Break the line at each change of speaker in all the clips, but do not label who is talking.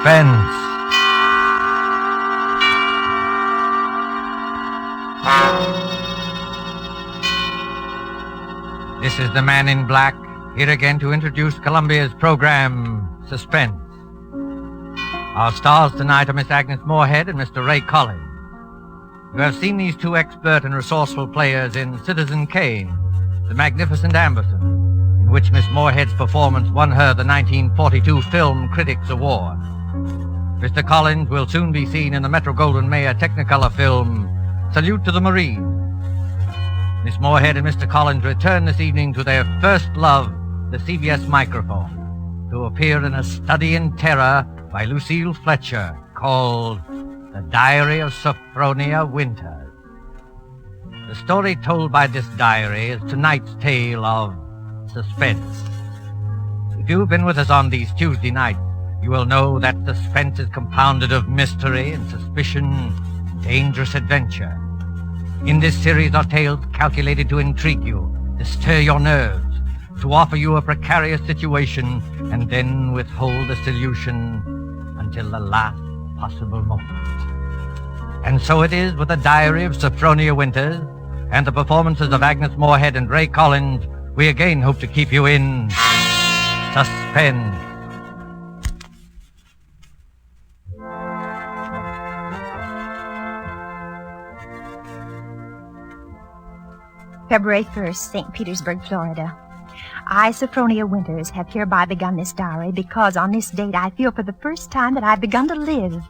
Suspense. This is the Man in Black, here again to introduce Columbia's program, Suspense. Our stars tonight are Miss Agnes Moorehead and Mr. Ray Collins. You have seen these two expert and resourceful players in Citizen Kane, The Magnificent Amberson, in which Miss Moorehead's performance won her the 1942 Film Critics Award. Mr. Collins will soon be seen in the Metro-Goldwyn-Mayer Technicolor film, Salute to the Marine. Miss Moorehead and Mr. Collins return this evening to their first love, the CBS microphone, to appear in A Study in Terror by Lucille Fletcher, called The Diary of Sophronia Winters. The story told by this diary is tonight's tale of suspense. If you've been with us on these Tuesday nights, you will know that suspense is compounded of mystery and suspicion, dangerous adventure. In this series are tales calculated to intrigue you, to stir your nerves, to offer you a precarious situation, and then withhold the solution until the last possible moment. And so it is with the diary of Sophronia Winters and the performances of Agnes Moorehead and Ray Collins. We again hope to keep you in suspense.
February 1st, St. Petersburg, Florida. I, Sophronia Winters, have hereby begun this diary because on this date I feel for the first time that I've begun to live.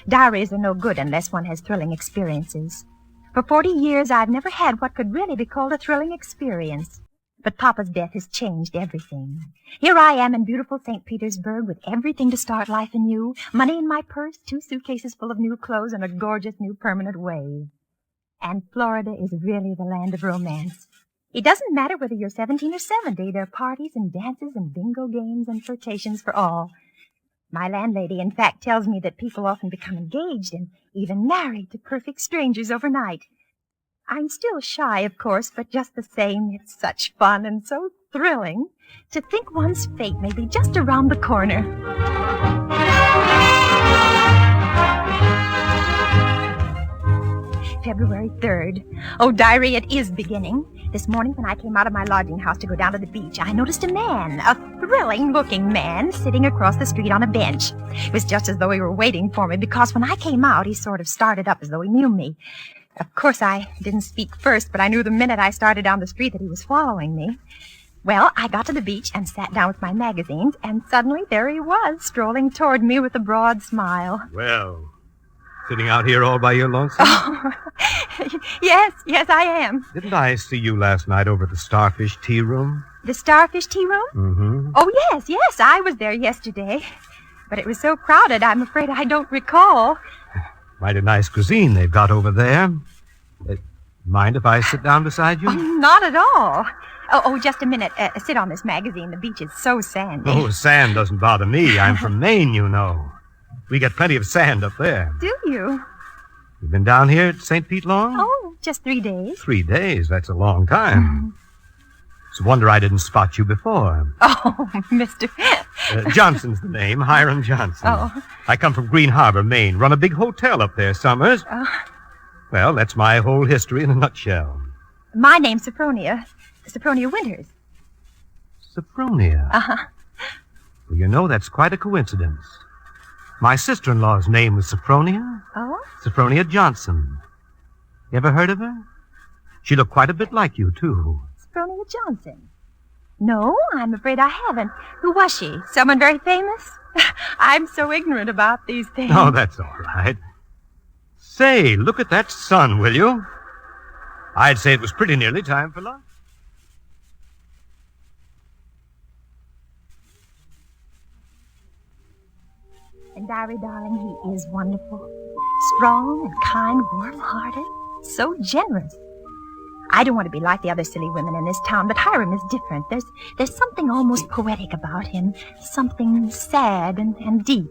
Diaries are no good unless one has thrilling experiences. For 40 years I've never had what could really be called a thrilling experience. But Papa's death has changed everything. Here I am in beautiful St. Petersburg with everything to start life anew, money in my purse, 2 suitcases full of new clothes, and a gorgeous new permanent wave. And Florida is really the land of romance. It doesn't matter whether you're 17 or 70. There are parties and dances and bingo games and flirtations for all. My landlady, in fact, tells me that people often become engaged and even married to perfect strangers overnight. I'm still shy, of course, but just the same, it's such fun and so thrilling to think one's fate may be just around the corner. February 3rd. Oh, diary, it is beginning. This morning when I came out of my lodging house to go down to the beach, I noticed a man, a thrilling-looking man, sitting across the street on a bench. It was just as though he were waiting for me, because when I came out, he sort of started up as though he knew me. Of course, I didn't speak first, but I knew the minute I started down the street that he was following me. Well, I got to the beach and sat down with my magazines, and suddenly there he was, strolling toward me with a broad smile.
Well, sitting out here all by your lonesome?
Oh, yes, I am.
Didn't I see you last night over at the Starfish Tea Room?
The Starfish Tea Room?
Mm-hmm.
Oh, yes, I was there yesterday. But it was so crowded, I'm afraid I don't recall.
Mighty nice cuisine they've got over there. Mind if I sit down beside you?
Oh, not at all. Oh, just a minute. Sit on this magazine. The beach is so sandy.
Oh, sand doesn't bother me. I'm from Maine, you know. We get plenty of sand up there.
Do you?
You've been down here at St. Pete long?
Oh, just 3 days.
3 days? That's a long time. It's a wonder I didn't spot you before.
Oh, Mr.
Johnson's the name, Hiram Johnson.
Oh.
I come from Green Harbor, Maine. Run a big hotel up there summers. Well, that's my whole history in a nutshell.
My name's Sophronia. Sophronia Winters.
Sophronia?
Uh-huh.
Well, you know, that's quite a coincidence. My sister-in-law's name was Sophronia.
Oh?
Sophronia Johnson. You ever heard of her? She looked quite a bit like you, too.
Sophronia Johnson? No, I'm afraid I haven't. Who was she? Someone very famous? I'm so ignorant about these things.
Oh, that's all right. Say, look at that sun, will you? I'd say it was pretty nearly time for lunch.
And Diary, darling, he is wonderful. Strong and kind, warm-hearted, so generous. I don't want to be like the other silly women in this town, but Hiram is different. There's something almost poetic about him, something sad and deep.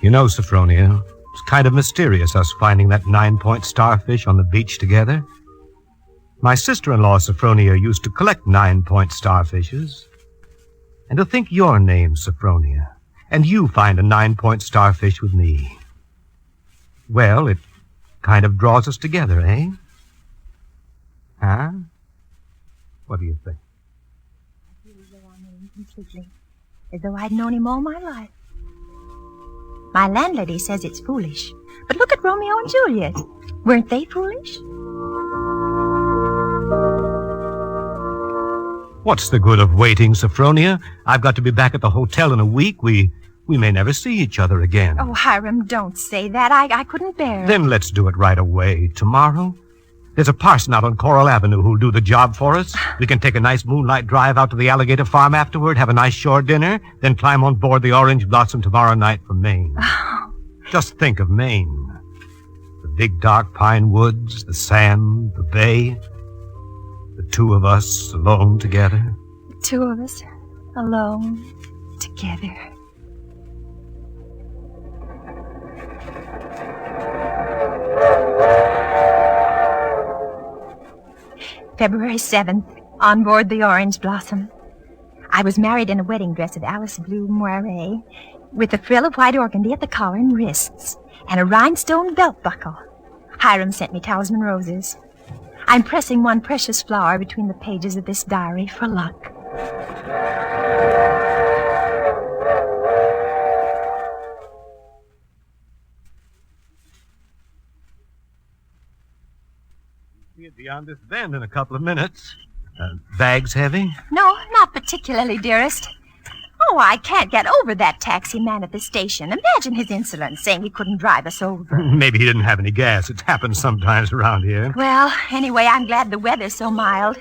You know, Sophronia, it's kind of mysterious, us finding that 9-point starfish on the beach together. My sister-in-law, Sophronia, used to collect 9-point starfishes. And to think your name's Sophronia, and you find a 9-point starfish with me. Well, it kind of draws us together, eh? Huh? What do you think?
I feel as though I know him completely, as though I'd known him all my life. My landlady says it's foolish, but look at Romeo and Juliet. Weren't they foolish?
What's the good of waiting, Sophronia? I've got to be back at the hotel in a week. We may never see each other again.
Oh, Hiram, don't say that. I couldn't bear it.
Then let's do it right away. Tomorrow? There's a parson out on Coral Avenue who'll do the job for us. We can take a nice moonlight drive out to the alligator farm afterward, have a nice shore dinner, then climb on board the Orange Blossom tomorrow night for Maine. Just think of Maine. The big dark pine woods, the sand, the bay. The two of us alone together.
The two of us alone together. February 7th, on board the Orange Blossom. I was married in a wedding dress of Alice blue moire, with a frill of white organdy at the collar and wrists, and a rhinestone belt buckle. Hiram sent me talisman roses. I'm pressing one precious flower between the pages of this diary for luck.
We'll be on this bend in a couple of minutes. Bags heavy?
No, not particularly, dearest. Oh, I can't get over that taxi man at the station. Imagine his insolence, saying he couldn't drive us over.
Maybe he didn't have any gas. It happens sometimes around here.
Well, anyway, I'm glad the weather's so mild.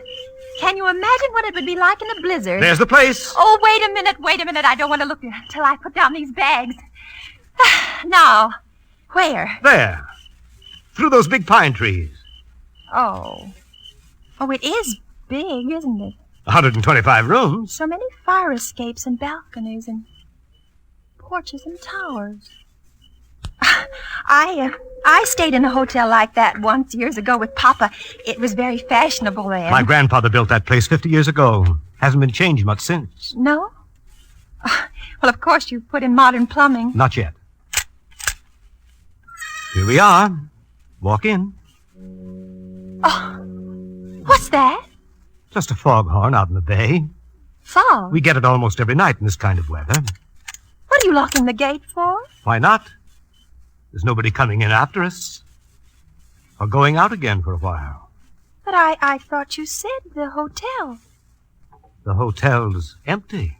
Can you imagine what it would be like in a blizzard?
There's the place.
Oh, wait a minute. I don't want to look until I put down these bags. Now, where?
There. Through those big pine trees.
Oh, it is big, isn't it?
125 rooms.
So many fire escapes and balconies and porches and towers. I stayed in a hotel like that once years ago with Papa. It was very fashionable then.
My grandfather built that place 50 years ago. Hasn't been changed much since.
No? Well, of course you put in modern plumbing.
Not yet. Here we are. Walk in.
Oh, what's that?
Just a foghorn out in the bay.
Fog?
We get it almost every night in this kind of weather.
What are you locking the gate for?
Why not? There's nobody coming in after us. Or going out again for a while.
But I thought you said the hotel.
The hotel's empty.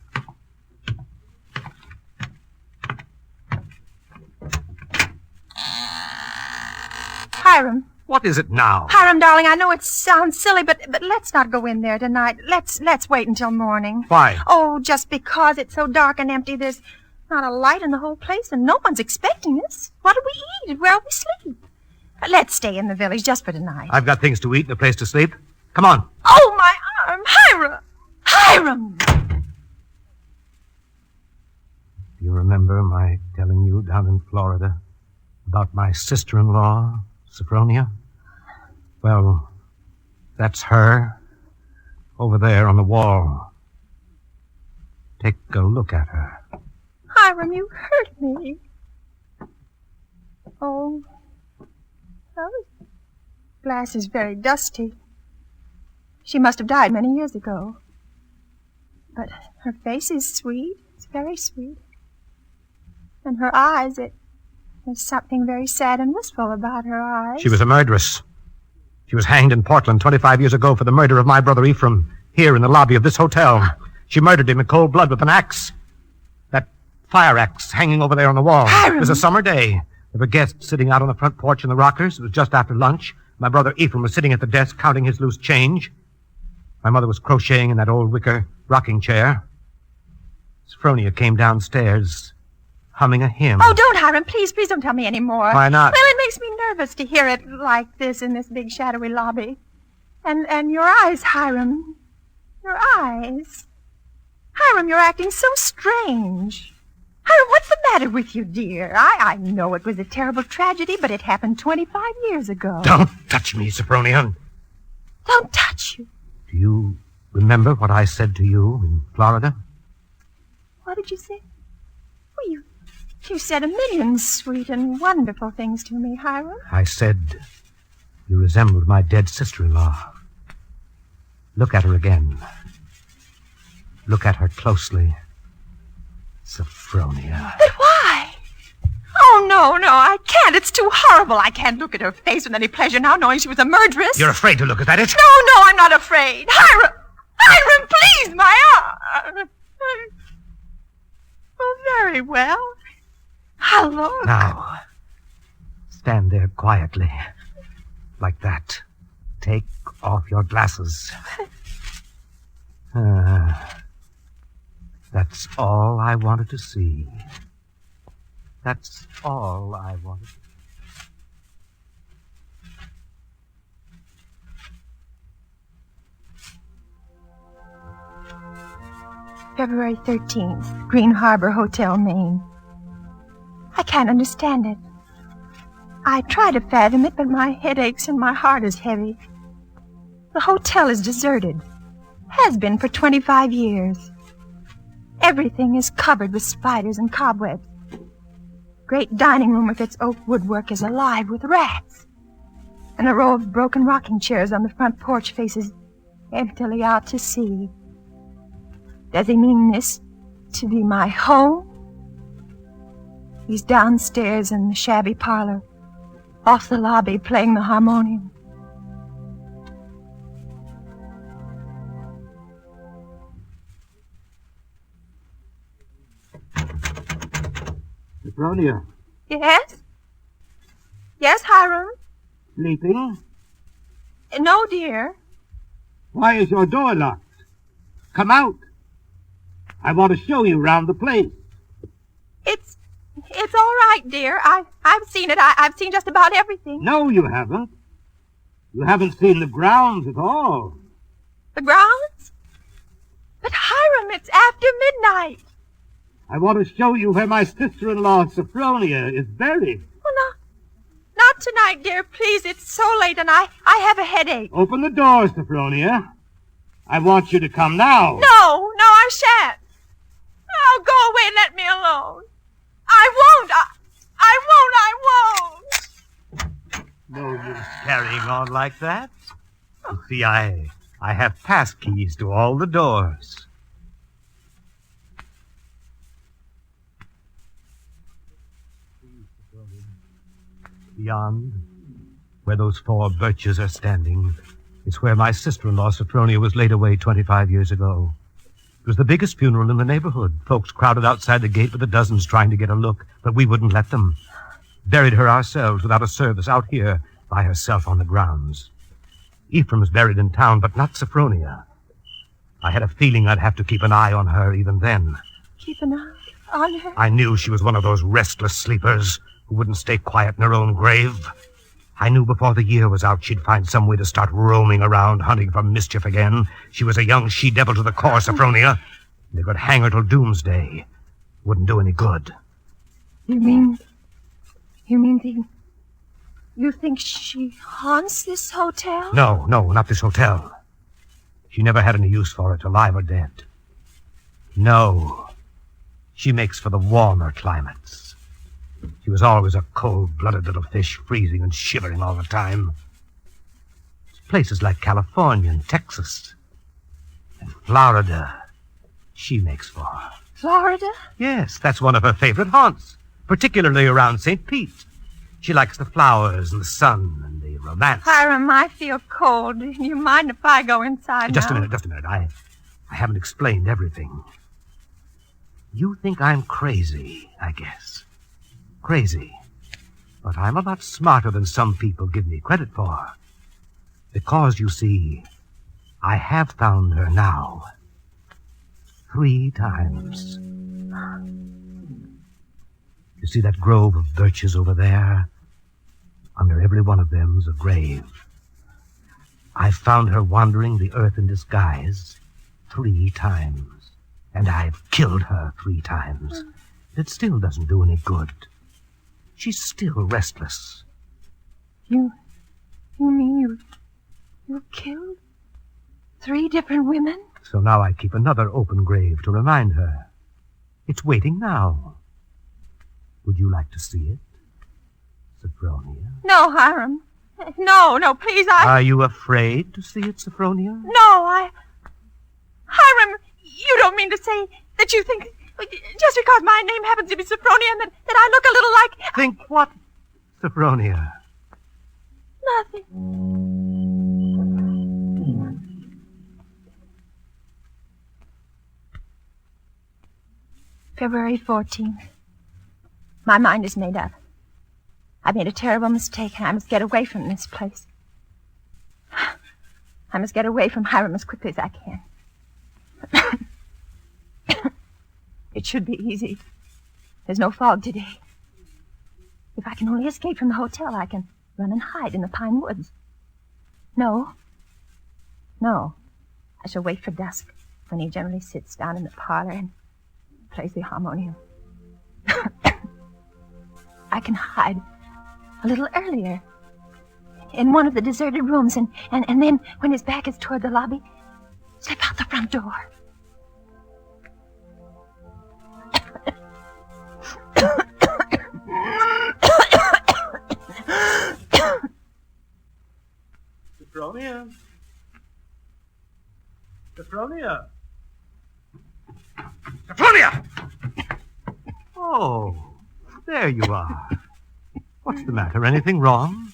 Hiram.
What is it now?
Hiram, darling, I know it sounds silly, but let's not go in there tonight. Let's wait until morning.
Why?
Oh, just because it's so dark and empty. There's not a light in the whole place, and no one's expecting us. What do we eat and where will we sleep? Let's stay in the village just for tonight.
I've got things to eat and a place to sleep. Come on.
Oh, my arm! Hiram! Hiram!
Do you remember my telling you down in Florida about my sister-in-law, Sophronia? Well, that's her over there on the wall. Take a look at her.
Hiram, you hurt me. Oh, well, the glass is very dusty. She must have died many years ago. But her face is sweet. It's very sweet. And her eyes, there's something very sad and wistful about her eyes.
She was a murderess. She was hanged in Portland 25 years ago for the murder of my brother Ephraim, here in the lobby of this hotel. She murdered him in cold blood with an axe. That fire axe hanging over there on the wall.
Hiram!
It was a summer day. There were guests sitting out on the front porch in the rockers. It was just after lunch. My brother Ephraim was sitting at the desk counting his loose change. My mother was crocheting in that old wicker rocking chair. Sophronia came downstairs, humming a hymn.
Oh, don't, Hiram. Please don't tell me any more.
Why not?
Well, it makes me nervous to hear it like this in this big shadowy lobby. And your eyes, Hiram. Your eyes. Hiram, you're acting so strange. Hiram, what's the matter with you, dear? I know it was a terrible tragedy, but it happened 25 years ago.
Don't touch me, Sophronia.
Don't touch you.
Do you remember what I said to you in Florida?
What did you say? Well, you said a million sweet and wonderful things to me, Hiram.
I said you resembled my dead sister-in-law. Look at her again. Look at her closely. Sophronia.
But why? Oh, no, I can't. It's too horrible. I can't look at her face with any pleasure now, knowing she was a murderess.
You're afraid to look at it?
No, I'm not afraid. Hiram, please, my arm. Oh, very well. I'll look.
Now, stand there quietly. Like that. Take off your glasses. That's all I wanted to see. That's all I wanted to see.
February 13th, Green Harbor Hotel, Maine. I can't understand it. I try to fathom it, but my head aches and my heart is heavy. The hotel is deserted. Has been for 25 years. Everything is covered with spiders and cobwebs. Great dining room with its oak woodwork is alive with rats. And a row of broken rocking chairs on the front porch faces emptily out to sea. Does he mean this to be my home? He's downstairs in the shabby parlor, off the lobby, playing the harmonium.
Sophronia.
Yes? Yes, Hiram?
Sleeping?
No, dear.
Why is your door locked? Come out. I want to show you round the place.
It's all right, dear. I've seen it. I've seen just about everything.
No, you haven't. You haven't seen the grounds at all.
The grounds? But, Hiram, it's after midnight.
I want to show you where my sister-in-law, Sophronia, is buried.
Well, not tonight, dear. Please, it's so late and I have a headache.
Open the door, Sophronia. I want you to come now.
No, I shan't. Oh, go away and let me alone. I won't. I won't.
No use carrying on like that. You see, I have pass keys to all the doors. Beyond, where those 4 birches are standing, is where my sister-in-law, Sophronia, was laid away 25 years ago. It was the biggest funeral in the neighborhood. Folks crowded outside the gate with the dozens trying to get a look, but we wouldn't let them. Buried her ourselves without a service out here by herself on the grounds. Ephraim's buried in town, but not Sophronia. I had a feeling I'd have to keep an eye on her even then.
Keep an eye on her?
I knew she was one of those restless sleepers who wouldn't stay quiet in her own grave. I knew before the year was out she'd find some way to start roaming around, hunting for mischief again. She was a young she-devil to the core, Sophronia. They could hang her till doomsday. Wouldn't do any good.
You mean you think she haunts this hotel?
No, not this hotel. She never had any use for it, alive or dead. No. She makes for the warmer climates. She was always a cold-blooded little fish, freezing and shivering all the time. Places like California and Texas and Florida she makes for.
Florida?
Yes, that's one of her favorite haunts, particularly around St. Pete. She likes the flowers and the sun and the romance.
Hiram, I feel cold. Do you mind if I go inside
Just
now?
a minute. I haven't explained everything. You think I'm crazy, I guess. Crazy. But I'm a lot smarter than some people give me credit for. Because, you see, I have found her now. 3 times. You see that grove of birches over there? Under every one of them's a grave. I've found her wandering the earth in disguise 3 times. And I've killed her 3 times. It still doesn't do any good. She's still restless.
You mean you killed 3 different women?
So now I keep another open grave to remind her. It's waiting now. Would you like to see it, Sophronia?
No, Hiram. No, please,
Are you afraid to see it, Sophronia?
No, Hiram, you don't mean to say that you think... Just because my name happens to be Sophronia and that I look a little like...
Think what, Sophronia?
Nothing. February 14th. My mind is made up. I made a terrible mistake, and I must get away from this place. I must get away from Hiram as quickly as I can. It should be easy. There's no fog today. If I can only escape from the hotel, I can run and hide in the pine woods. No. I shall wait for dusk, when he generally sits down in the parlor and plays the harmonium. I can hide a little earlier in one of the deserted rooms, and then, when his back is toward the lobby, slip out the front door.
Sophronia? Sophronia? Sophronia! Oh, there you are. What's the matter? Anything wrong?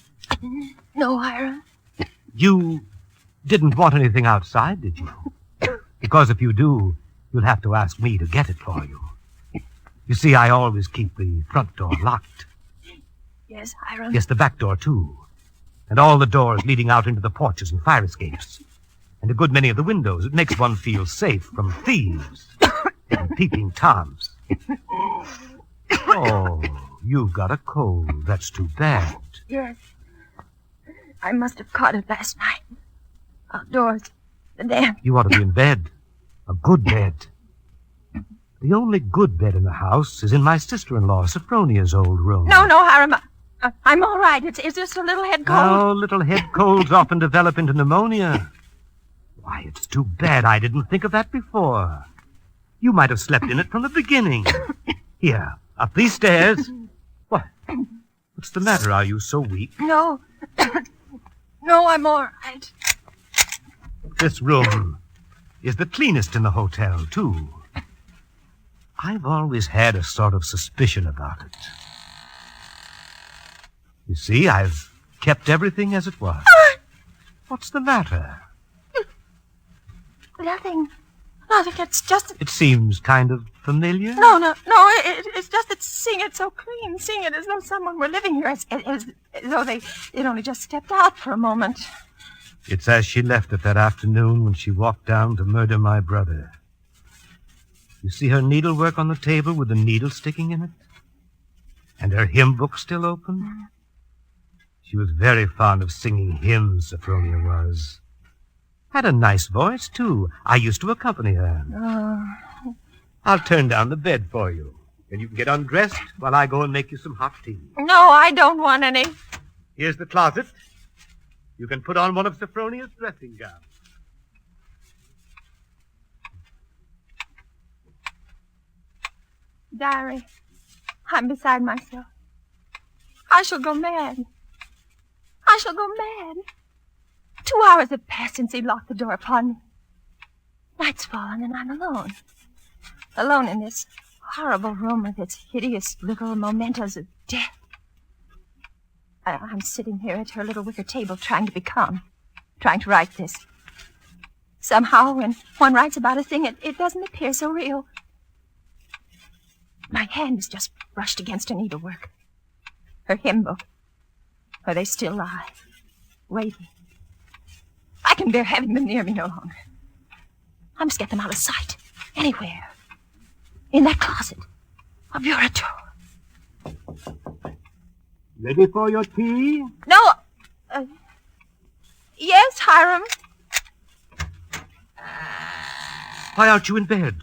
No, Hiram.
You didn't want anything outside, did you? Because if you do, you'll have to ask me to get it for you. You see, I always keep the front door locked.
Yes, Hiram.
Yes, the back door, too. And all the doors leading out into the porches and fire escapes. And a good many of the windows. It makes one feel safe from thieves and peeping Toms. Oh, you've got a cold. That's too bad.
Yes. I must have caught it last night. Outdoors. The damp.
You ought to be in bed. A good bed. The only good bed in the house is in my sister-in-law, Sophronia's old room.
No, Hiram. I'm all right. It's just a little head cold.
Oh, little head colds often develop into pneumonia. Why, it's too bad I didn't think of that before. You might have slept in it from the beginning. Here, up these stairs. What? What's the matter? Are you so weak?
No. No, I'm all right.
This room is the cleanest in the hotel, too. I've always had a sort of suspicion about it. You see, I've kept everything as it was. What's the matter?
Nothing. It's just...
It seems kind of familiar.
No. It's just that seeing it so clean, seeing it as though someone were living here, as though they'd only just stepped out for a moment.
It's as she left it that afternoon when she walked down to murder my brother. You see her needlework on the table with the needle sticking in it? And her hymn book still open? She was very fond of singing hymns, Sophronia was. Had a nice voice, too. I used to accompany her.
Oh.
I'll turn down the bed for you. Then you can get undressed while I go and make you some hot tea.
No, I don't want any.
Here's the closet. You can put on one of Sophronia's dressing gowns.
Diary, I'm beside myself. I shall go mad. 2 hours have passed since he locked the door upon me. Night's fallen and I'm alone. Alone in this horrible room with its hideous little mementos of death. I'm sitting here at her little wicker table trying to be calm, trying to write this. Somehow, when one writes about a thing, it doesn't appear so real. My hand is just brushed against her needlework. Her hymn book, where they still lie, waiting. I can bear having them near me no longer. I must get them out of sight, anywhere. In that closet, a bureau drawer.
Ready for your tea?
No. Yes, Hiram.
Why aren't you in bed?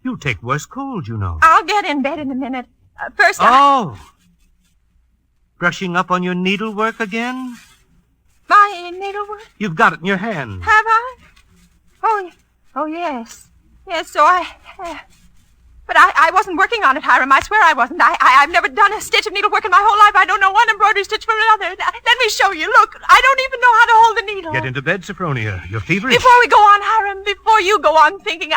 You'll take worse cold, you know.
I'll get in bed in a minute. First,
Oh! Brushing up on your needlework again?
My needlework?
You've got it in your hand.
Have I? Oh, yes. Yes, so I have. But I wasn't working on it, Hiram. I swear I wasn't. I've never done a stitch of needlework in my whole life. I don't know one embroidery stitch from another. Let me show you. Look, I don't even know how to hold the needle.
Get into bed, Sophronia. You're feverish.
Before we go on, Hiram, before you go on thinking,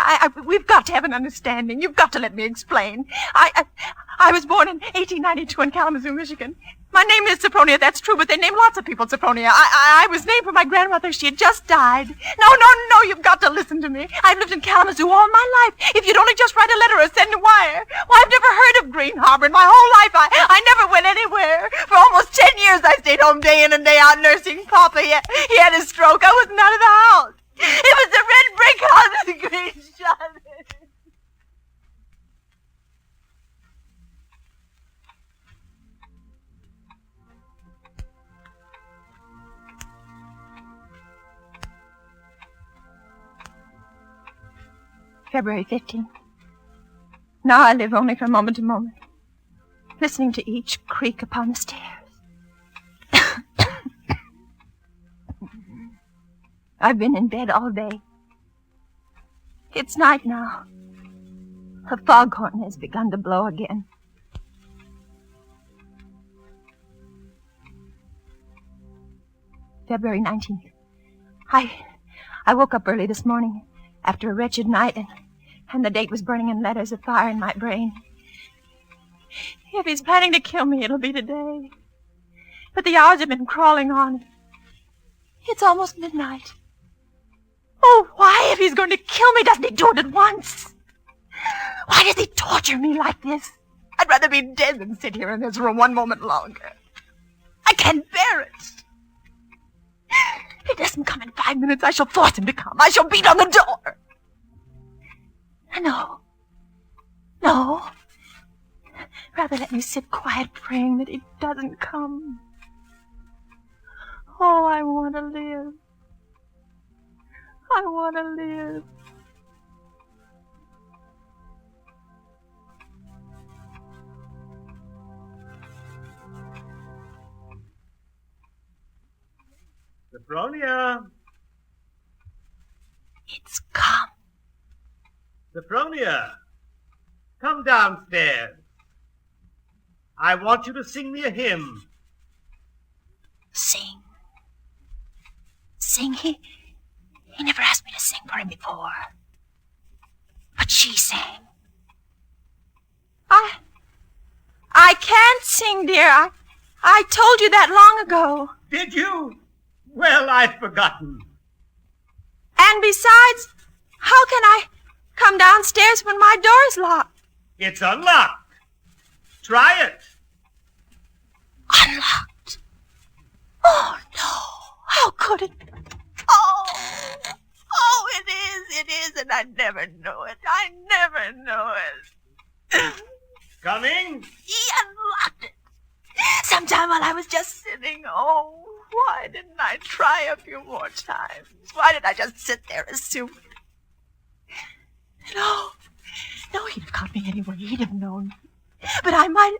we've got to have an understanding. You've got to let me explain. I was born in 1892 in Kalamazoo, Michigan. My name is Sophronia, that's true, but they name lots of people Sophronia. I was named for my grandmother. She had just died. No, you've got to listen to me. I've lived in Kalamazoo all my life. If you'd only just write a letter or send a wire. Well, I've never heard of Green Harbor in my whole life. I never went anywhere. For almost 10 years, I stayed home day in and day out nursing Papa. He had a stroke. I wasn't out of the house. It was the red brick house with the green shutters. February 15th. Now I live only from moment to moment, listening to each creak upon the stairs. I've been in bed all day. It's night now. The foghorn has begun to blow again. February 19th. I woke up early this morning after a wretched night, and the date was burning in letters of fire in my brain. If he's planning to kill me, it'll be today. But the hours have been crawling on. It's almost midnight. Oh, why, if he's going to kill me, doesn't he do it at once? Why does he torture me like this? I'd rather be dead than sit here in this room one moment longer. I can't bear it. If he doesn't come in 5 minutes, I shall force him to come. I shall beat on the door. No. Rather let me sit quiet praying that he doesn't come. Oh, I want to live. I want to live.
Sophronia.
It's come.
Sophronia, come downstairs. I want you to sing me a hymn.
Sing? He never asked me to sing for him before. But she sang. I can't sing, dear. I told you that long ago.
Did you? Well, I'd forgotten.
And besides, how can I come downstairs when my door's locked?
It's unlocked. Try it.
Unlocked? Oh, no. How could it? Oh, it is, and I never know it. I never know it.
Coming?
He unlocked it. Sometime while I was just sitting. Oh, why didn't I try a few more times? Why did I just sit there assume? No, he'd have caught me anyway. He'd have known. But I might...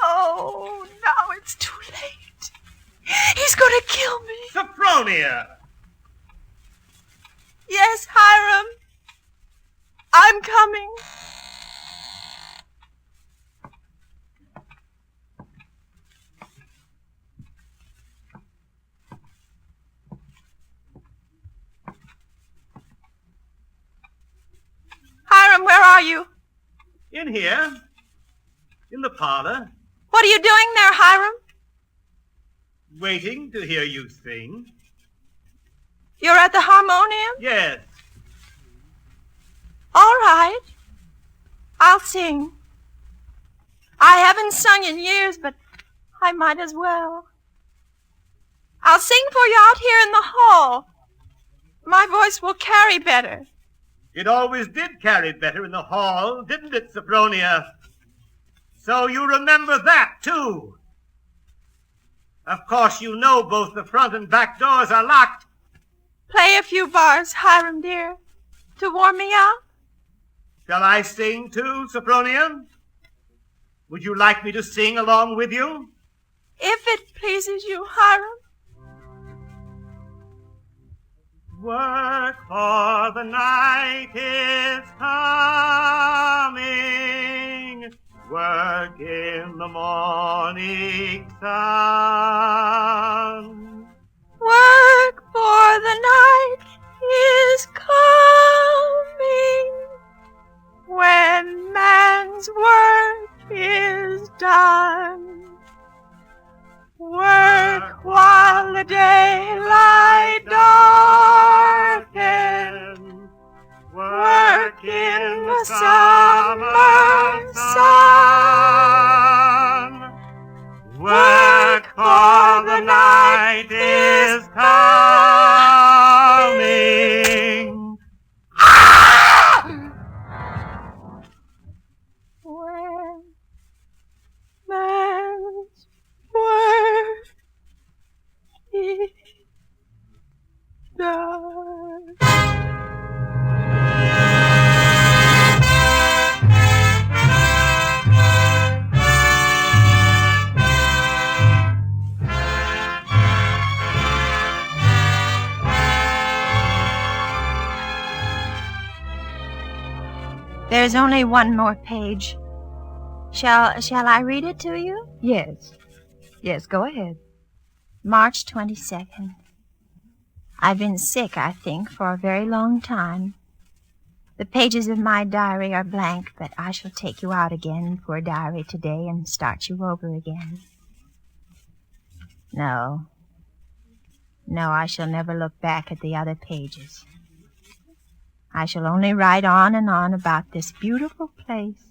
Oh, now it's too late. He's going to kill me.
Sophronia!
Yes, Hiram. I'm coming. Hiram, where are you?
In here. In the parlor.
What are you doing there, Hiram?
Waiting to hear you sing.
You're at the harmonium?
Yes.
All right. I'll sing. I haven't sung in years, but I might as well. I'll sing for you out here in the hall. My voice will carry better.
It always did carry better in the hall, didn't it, Sophronia? So you remember that, too. Of course, you know both the front and back doors are locked.
Play a few bars, Hiram, dear, to warm me up.
Shall I sing, too, Sophronia? Would you like me to sing along with you?
If it pleases you, Hiram.
Work for the night is coming. Work in the morning sun.
Work for the night is coming when man's work is done. Work while the daylight darkens. Work in the summer sun. Work for the night is coming. When man's work is done. There's only one more page. Shall I read it to you?
Yes. Yes, go ahead.
March 22nd. I've been sick, I think, for a very long time. The pages of my diary are blank, but I shall take you out again, poor diary, today and start you over again. No, I shall never look back at the other pages. I shall only write on and on about this beautiful place,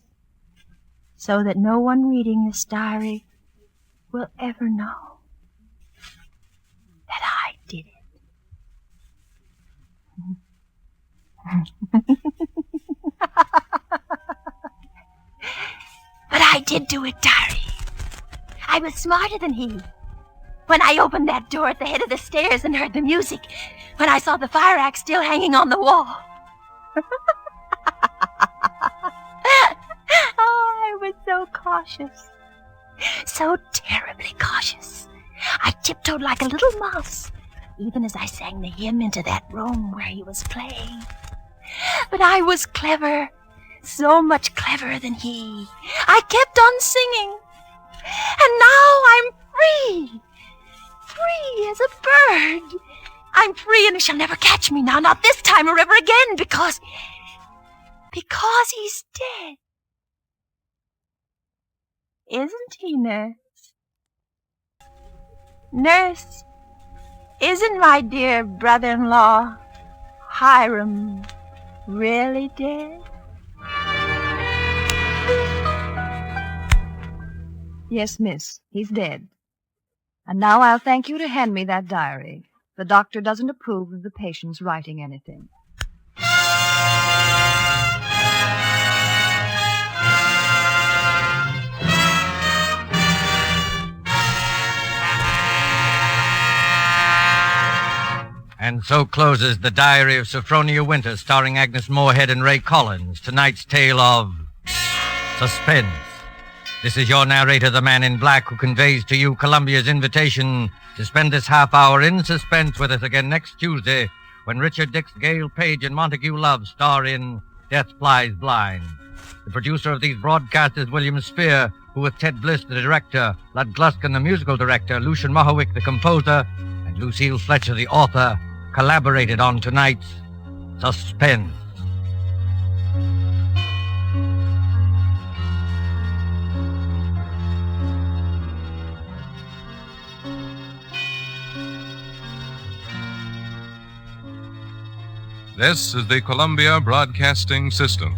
so that no one reading this diary will ever know that I did it. But I did do it, diary. I was smarter than he. When I opened that door at the head of the stairs and heard the music, when I saw the fire axe still hanging on the wall. I was so cautious. So terribly cautious. I tiptoed like a little mouse, even as I sang the hymn into that room where he was playing. But I was clever, so much cleverer than he. I kept on singing. And now I'm free. Free as a bird. I'm free and he shall never catch me now, not this time or ever again, because he's dead. Isn't he, Nurse? Nurse, isn't my dear brother-in-law, Hiram, really dead?
Yes, miss, he's dead. And now I'll thank you to hand me that diary. The doctor doesn't approve of the patient's writing anything.
And so closes The Diary of Sophronia Winters, starring Agnes Moorehead and Ray Collins, tonight's tale of Suspense. This is your narrator, the man in black, who conveys to you Columbia's invitation to spend this half hour in suspense with us again next Tuesday, when Richard Dix, Gail Page, and Montague Love star in Death Flies Blind. The producer of these broadcasts is William Spear, who with Ted Bliss, the director, Lud Gluskin, the musical director, Lucian Mohowick, the composer, and Lucille Fletcher, the author, collaborated on tonight's Suspense.
This is the Columbia Broadcasting System.